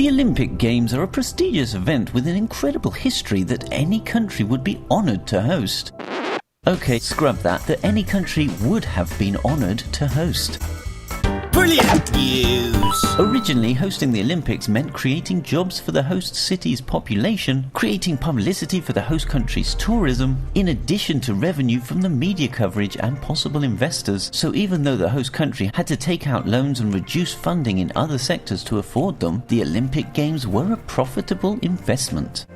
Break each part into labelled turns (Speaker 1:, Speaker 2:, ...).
Speaker 1: The Olympic Games are a prestigious event with an incredible history that any country would be honoured to host. Okay, scrub that any country would have been honoured to host.
Speaker 2: Brilliant news!
Speaker 1: Originally, hosting the Olympics meant creating jobs for the host city's population, creating publicity for the host country's tourism, in addition to revenue from the media coverage and possible investors. So even though the host country had to take out loans and reduce funding in other sectors to afford them, the Olympic Games were a profitable investment.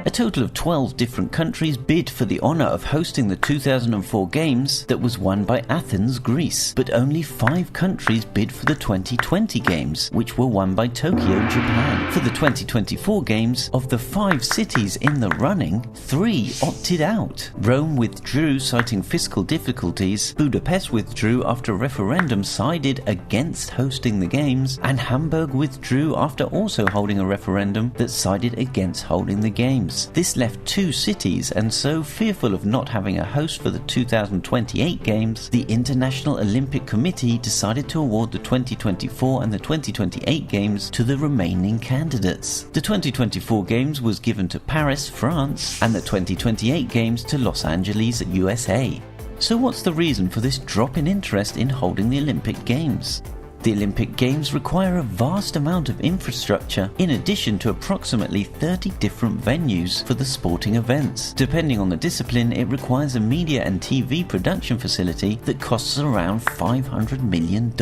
Speaker 1: A total of 12 different countries bid for the honour of hosting the 2004 Games that was won by Athens, Greece, but only 5 countries bid for the 2020 Games, which were won by Tokyo, Japan. For the 2024 Games, of the 5 cities in the running, 3 opted out. Rome withdrew citing fiscal difficulties, Budapest withdrew after a referendum sided against hosting the Games, and Hamburg withdrew after also holding a referendum that sided against holding the Games. This left 2 cities, and so, fearful of not having a host for the 2028 Games, the International Olympic Committee decided to award the 2024 and the 2028 Games to the remaining candidates. The 2024 Games was given to Paris, France, and the 2028 Games to Los Angeles, USA. So what's the reason for this drop in interest in holding the Olympic Games? The Olympic Games require a vast amount of infrastructure in addition to approximately 30 different venues for the sporting events. Depending on the discipline, it requires a media and TV production facility that costs around $500 million.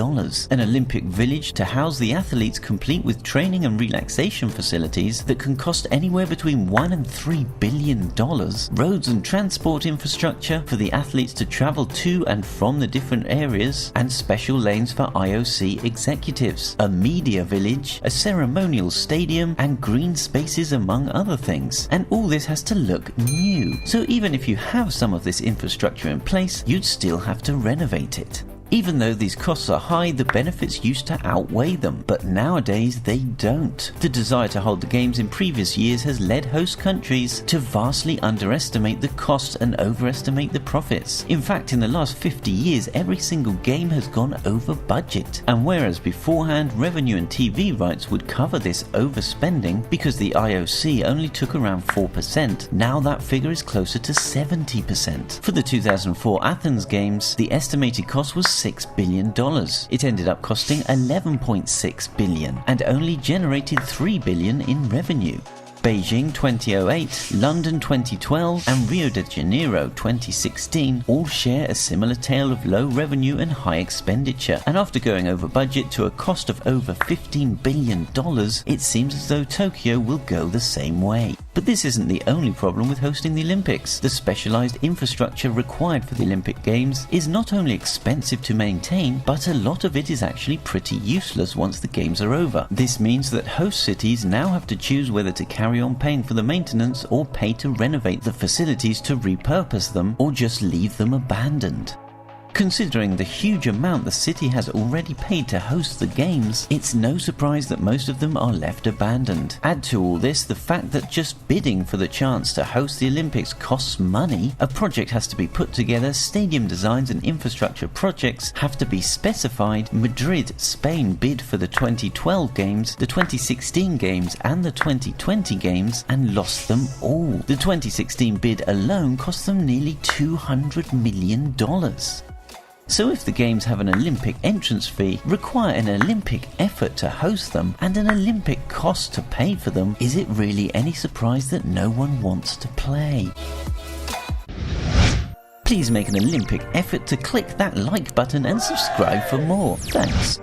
Speaker 1: An Olympic village to house the athletes, complete with training and relaxation facilities that can cost anywhere between $1 and $3 billion. Roads and transport infrastructure for the athletes to travel to and from the different areas, and special lanes for IOC executives, a media village, a ceremonial stadium, and green spaces, among other things. And all this has to look new. So even if you have some of this infrastructure in place, you'd still have to renovate it. Even though these costs are high, the benefits used to outweigh them, but nowadays they don't. The desire to hold the Games in previous years has led host countries to vastly underestimate the costs and overestimate the profits. In fact, in the last 50 years, every single game has gone over budget. And whereas beforehand, revenue and TV rights would cover this overspending because the IOC only took around 4%, now that figure is closer to 70%. For the 2004 Athens Games, the estimated cost was $6 billion. It ended up costing $11.6 billion and only generated $3 billion in revenue. Beijing 2008, London 2012, and Rio de Janeiro 2016 all share a similar tale of low revenue and high expenditure, and after going over budget to a cost of over $15 billion, it seems as though Tokyo will go the same way. But this isn't the only problem with hosting the Olympics. The specialized infrastructure required for the Olympic Games is not only expensive to maintain, but a lot of it is actually pretty useless once the Games are over. This means that host cities now have to choose whether to carry on paying for the maintenance or pay to renovate the facilities to repurpose them, or just leave them abandoned. Considering the huge amount the city has already paid to host the Games, it's no surprise that most of them are left abandoned. Add to all this the fact that just bidding for the chance to host the Olympics costs money, a project has to be put together, stadium designs and infrastructure projects have to be specified. Madrid, Spain bid for the 2012 Games, the 2016 Games and the 2020 Games and lost them all. The 2016 bid alone cost them nearly $200 million. So if the Games have an Olympic entrance fee, require an Olympic effort to host them, and an Olympic cost to pay for them, is it really any surprise that no one wants to play? Please make an Olympic effort to click that like button and subscribe for more. Thanks.